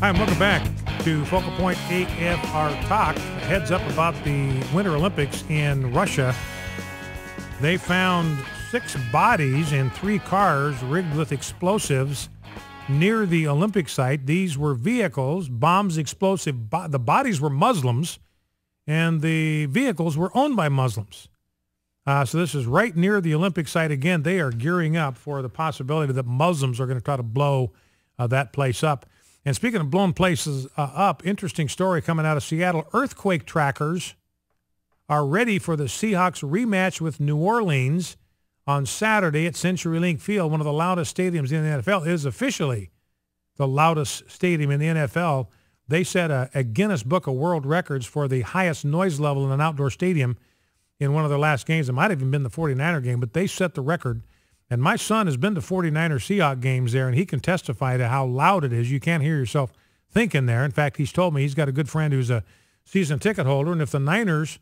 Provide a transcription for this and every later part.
Hi, and welcome back to Focal Point AFR Talk. Heads up about the Winter Olympics in Russia. They found 6 bodies in 3 cars rigged with explosives near the Olympic site. These were vehicles, bombs, explosive. The bodies were Muslims, and the vehicles were owned by Muslims. So this is right near the Olympic site. Again, they are gearing up for the possibility that Muslims are going to try to blow that place up. And speaking of blowing places up, interesting story coming out of Seattle. Earthquake trackers are ready for the Seahawks rematch with New Orleans on Saturday at CenturyLink Field. One of the loudest stadiums in the NFL. It is officially the loudest stadium in the NFL. They set a Guinness Book of World Records for the highest noise level in an outdoor stadium in one of their last games. It might have even been the 49er game, but they set the record. And my son has been to 49er Seahawks games there, and he can testify to how loud it is. You can't hear yourself thinking there. In fact, he's told me he's got a good friend who's a season ticket holder, and if the Niners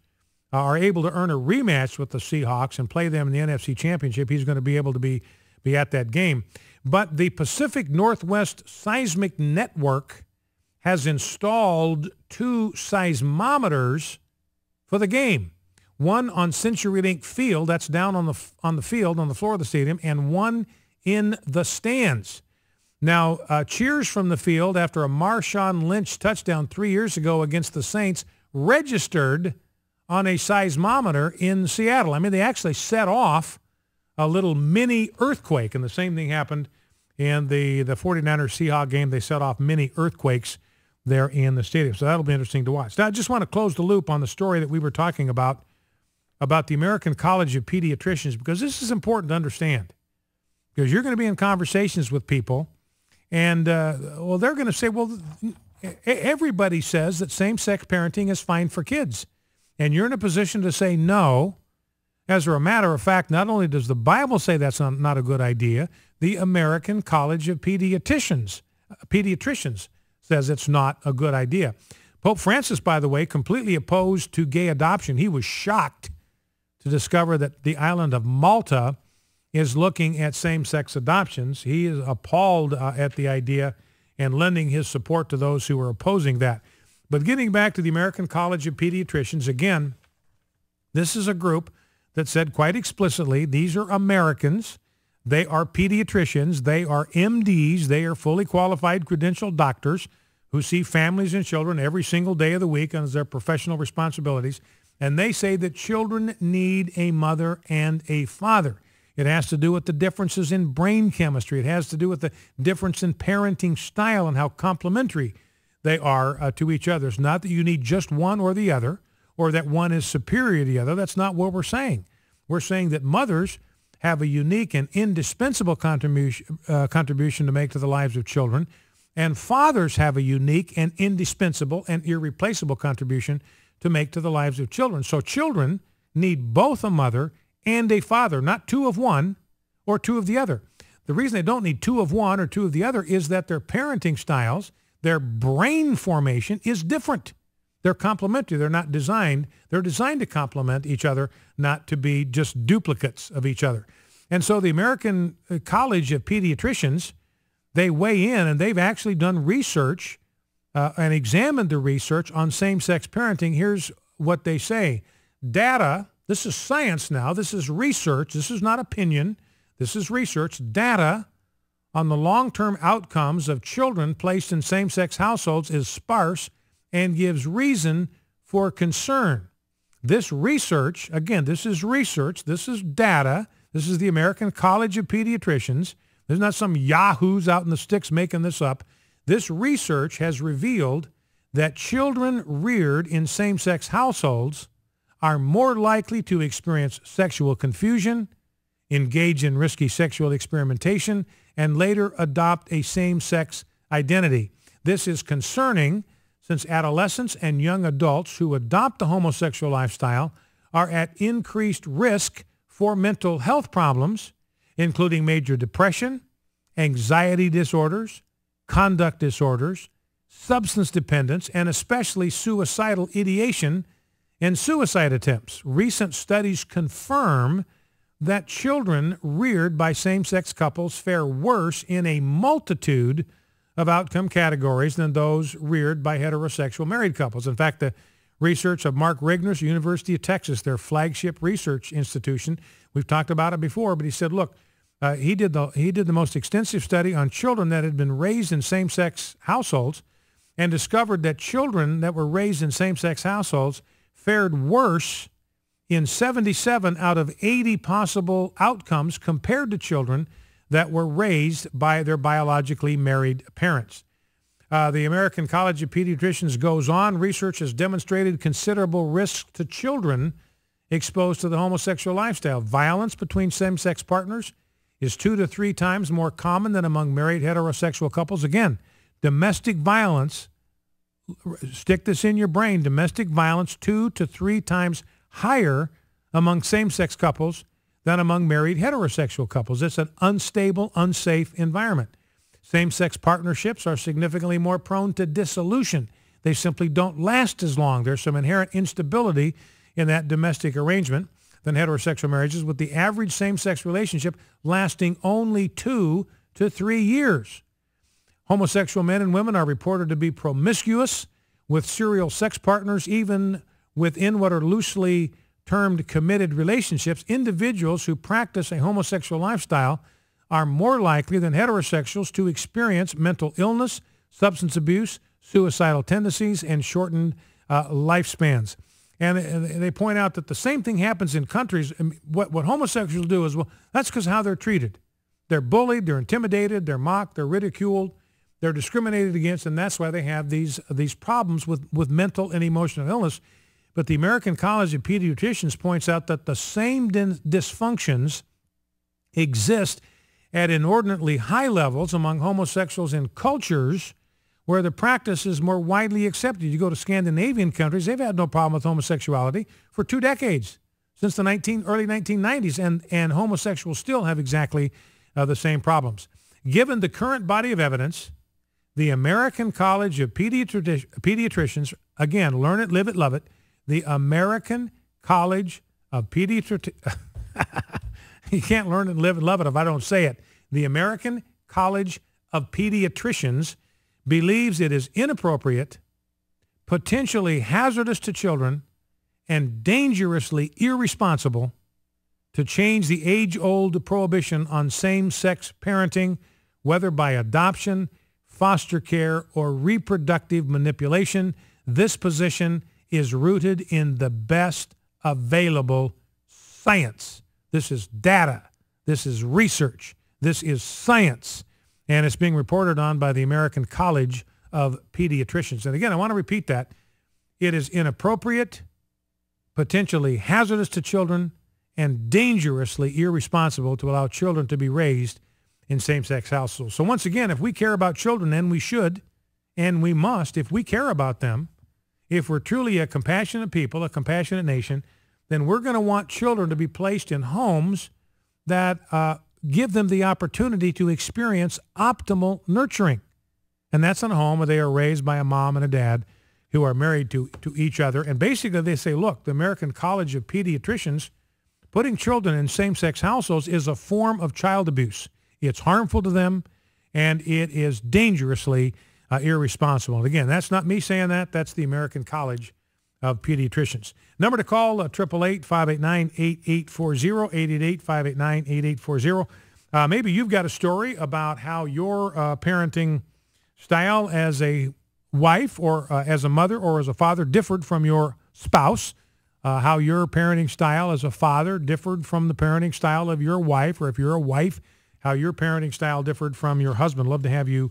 are able to earn a rematch with the Seahawks and play them in the NFC Championship, he's going to be able to be at that game. But the Pacific Northwest Seismic Network has installed 2 seismometers for the game. One on CenturyLink Field, that's down on the field, on the floor of the stadium, and one in the stands. Now, cheers from the field after a Marshawn Lynch touchdown 3 years ago against the Saints registered on a seismometer in Seattle. I mean, they actually set off a little mini earthquake, and the same thing happened in the 49ers Seahawks game. They set off mini earthquakes there in the stadium. So that'll be interesting to watch. Now, I just want to close the loop on the story that we were talking about the American College of Pediatricians, because this is important to understand. Because you're going to be in conversations with people, and, they're going to say, well, everybody says that same-sex parenting is fine for kids. And you're in a position to say no. As a matter of fact, not only does the Bible say that's not a good idea, the American College of Pediatricians says it's not a good idea. Pope Francis, by the way, completely opposed to gay adoption. He was shocked to discover that the island of Malta is looking at same-sex adoptions. He is appalled at the idea and lending his support to those who are opposing that. But getting back to the American College of Pediatricians, again, this is a group that said quite explicitly, these are Americans. They are pediatricians. They are MDs. They are fully qualified credentialed doctors who see families and children every single day of the week as their professional responsibilities. And they say that children need a mother and a father. It has to do with the differences in brain chemistry. It has to do with the difference in parenting style and how complementary they are to each other. It's not that you need just one or the other, or that one is superior to the other. That's not what we're saying. We're saying that mothers have a unique and indispensable contribution to make to the lives of children, and fathers have a unique and indispensable and irreplaceable contribution to make to the lives of children. So children need both a mother and a father, not 2 of one or 2 of the other. The reason they don't need 2 of one or 2 of the other is that their parenting styles, their brain formation is different. They're complementary. They're not designed. They're designed to complement each other, not to be just duplicates of each other. And so the American College of Pediatricians, they weigh in, and they've actually done research and examined the research on same-sex parenting. Here's what they say. Data, this is science now, this is research, this is not opinion, this is research, data on the long-term outcomes of children placed in same-sex households is sparse and gives reason for concern. This research, again, this is research, this is data, this is the American College of Pediatricians. There's not some yahoos out in the sticks making this up. This research has revealed that children reared in same-sex households are more likely to experience sexual confusion, engage in risky sexual experimentation, and later adopt a same-sex identity. This is concerning since adolescents and young adults who adopt the homosexual lifestyle are at increased risk for mental health problems, including major depression, anxiety disorders, conduct disorders, substance dependence, and especially suicidal ideation and suicide attempts. Recent studies confirm that children reared by same-sex couples fare worse in a multitude of outcome categories than those reared by heterosexual married couples. In fact, the research of Mark Regner's University of Texas, their flagship research institution, we've talked about it before, but he said, look, he did the most extensive study on children that had been raised in same-sex households and discovered that children that were raised in same-sex households fared worse in 77 out of 80 possible outcomes compared to children that were raised by their biologically married parents. The American College of Pediatricians goes on. Research has demonstrated considerable risks to children exposed to the homosexual lifestyle. Violence between same-sex partners is 2 to 3 times more common than among married heterosexual couples. Again, domestic violence, stick this in your brain, domestic violence 2 to 3 times higher among same-sex couples than among married heterosexual couples. It's an unstable, unsafe environment. Same-sex partnerships are significantly more prone to dissolution. They simply don't last as long. There's some inherent instability in that domestic arrangement than heterosexual marriages, with the average same-sex relationship lasting only 2 to 3 years. Homosexual men and women are reported to be promiscuous with serial sex partners, even within what are loosely termed committed relationships. Individuals who practice a homosexual lifestyle are more likely than heterosexuals to experience mental illness, substance abuse, suicidal tendencies, and shortened lifespans. And they point out that the same thing happens in countries. What homosexuals do is, well, that's because how they're treated. They're bullied, they're intimidated, they're mocked, they're ridiculed, they're discriminated against, and that's why they have these problems with mental and emotional illness. But the American College of Pediatricians points out that the same dysfunctions exist at inordinately high levels among homosexuals in cultures where the practice is more widely accepted. You go to Scandinavian countries, they've had no problem with homosexuality for 2 decades, since the early 1990s, and homosexuals still have exactly the same problems. Given the current body of evidence, the American College of Pediatricians, again, learn it, live it, love it, the American College of Pediatricians, you can't learn it, live it, love it if I don't say it. The American College of Pediatricians believes it is inappropriate, potentially hazardous to children, and dangerously irresponsible to change the age-old prohibition on same-sex parenting, whether by adoption, foster care, or reproductive manipulation. This position is rooted in the best available science. This is data. This is research. This is science. And it's being reported on by the American College of Pediatricians. And again, I want to repeat that. It is inappropriate, potentially hazardous to children, and dangerously irresponsible to allow children to be raised in same-sex households. So once again, if we care about children, and we should, and we must, if we care about them, if we're truly a compassionate people, a compassionate nation, then we're going to want children to be placed in homes that give them the opportunity to experience optimal nurturing. And that's in a home where they are raised by a mom and a dad who are married to each other. And basically they say, look, the American College of Pediatricians, putting children in same-sex households is a form of child abuse. It's harmful to them, and it is dangerously irresponsible. And again, that's not me saying that. That's the American College of Pediatricians. Number to call, 888-589-8840, 888-589-8840. Maybe you've got a story about how your parenting style as a wife or as a mother or as a father differed from your spouse, how your parenting style as a father differed from the parenting style of your wife, or if you're a wife, how your parenting style differed from your husband. Love to have you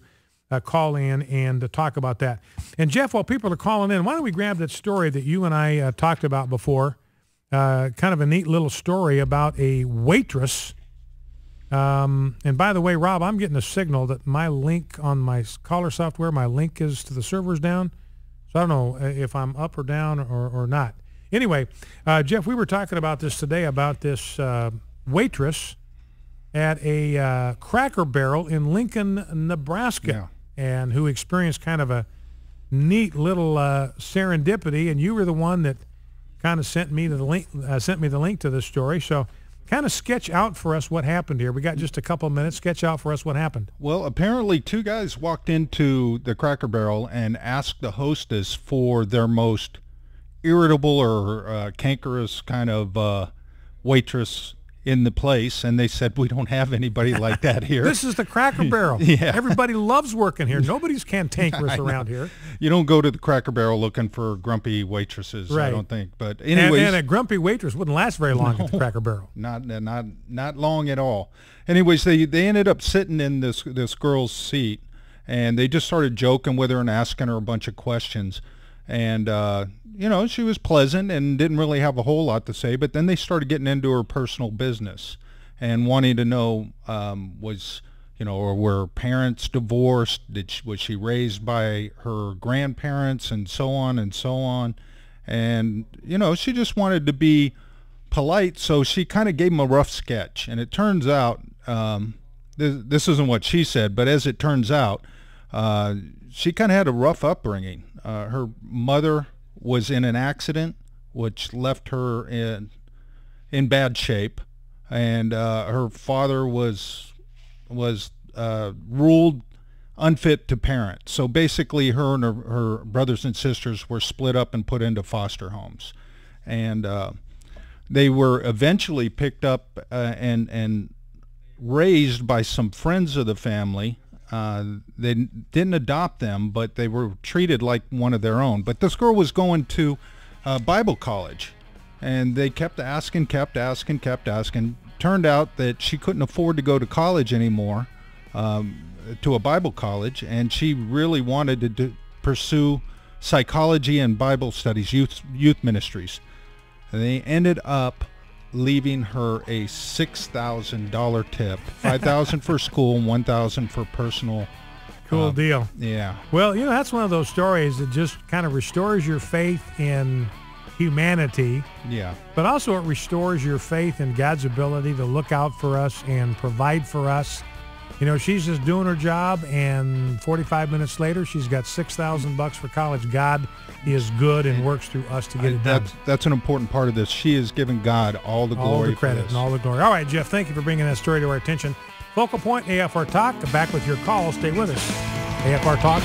call in and talk about that. And Jeff, while people are calling in, why don't we grab that story that you and I talked about before, kind of a neat little story about a waitress. And by the way, Rob, I'm getting a signal that my link on my caller software, my link is to the server's down. So I don't know if I'm up or down or not. Anyway, Jeff, we were talking about this today, about this waitress at a Cracker Barrel in Lincoln, Nebraska. Yeah. And who experienced kind of a neat little serendipity, and you were the one that kind of sent me the link to this story. So Kind of sketch out for us what happened here. We got just a couple of minutes. Sketch out for us what happened. Well, apparently 2 guys walked into the Cracker Barrel and asked the hostess for their most irritable or cankerous kind of waitress in the place, and they said, we don't have anybody like that here. This is the Cracker Barrel. Yeah. Everybody loves working here. Nobody's cantankerous around here. You don't go to the Cracker Barrel looking for grumpy waitresses, right. I don't think. But anyways, and a grumpy waitress wouldn't last very long at the Cracker Barrel. Not long at all. Anyways, they ended up sitting in this girl's seat, and they just started joking with her and asking her a bunch of questions. And she was pleasant and didn't really have a whole lot to say, but then they started getting into her personal business and wanting to know, or were parents divorced? Was she raised by her grandparents, and so on and so on? And, she just wanted to be polite, so she kind of gave them a rough sketch. And it turns out, this isn't what she said, but as it turns out, she kind of had a rough upbringing. Her mother was in an accident, which left her in bad shape, and her father was ruled unfit to parent. So basically, her and her brothers and sisters were split up and put into foster homes, and they were eventually picked up and raised by some friends of the family. They didn't adopt them, but they were treated like one of their own. But this girl was going to Bible college, and they kept asking. Turned out that she couldn't afford to go to college anymore, to a Bible college, and she really wanted to pursue psychology and Bible studies, youth ministries. And they ended up leaving her a $6,000 tip, $5,000 for school and $1,000 for personal. Cool deal. Yeah. Well, that's one of those stories that just kind of restores your faith in humanity. Yeah. But also it restores your faith in God's ability to look out for us and provide for us. She's just doing her job, and 45 minutes later, she's got $6,000 for college. God is good and works through us to get it done. That's an important part of this. She is giving God all the glory, all the credit, for this. And all the glory. All right, Jeff, thank you for bringing that story to our attention. Focal Point, AFR Talk. Back with your call. Stay with us. AFR Talk.